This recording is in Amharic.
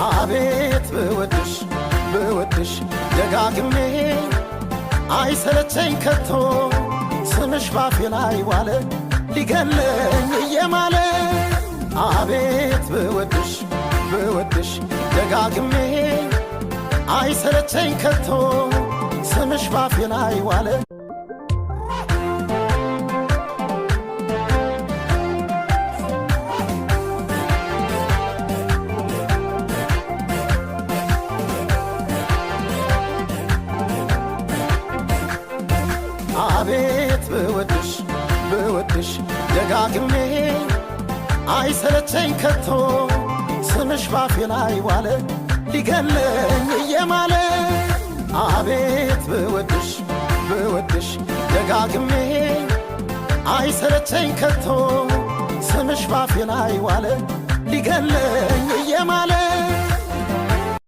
አቤት ብወድሽ ብወድሽ ደጋግሜ አይሰለቸኝ ከቶ ስምሽ ባፌ ላይ ዋለ ሊገለኝ እየማለ አቤት ብወድሽ ብወድሽ ደጋግሜ አይሰለቸኝ ከቶ ስምሽ ባፌ ላይ ዋለ አቤት ብወድሽ ብወድሽ ደጋግሜ አይሰለቸኝ ከቶ ስምሽ ባፌ ላይ ዋለ ሊገለኝ እየማለ አቤት ብወድሽ ብወድሽ ደጋግሜ አይሰለቸኝ ከቶ ስምሽ ባፌ ላይ ዋለ ሊገለኝ እየማለ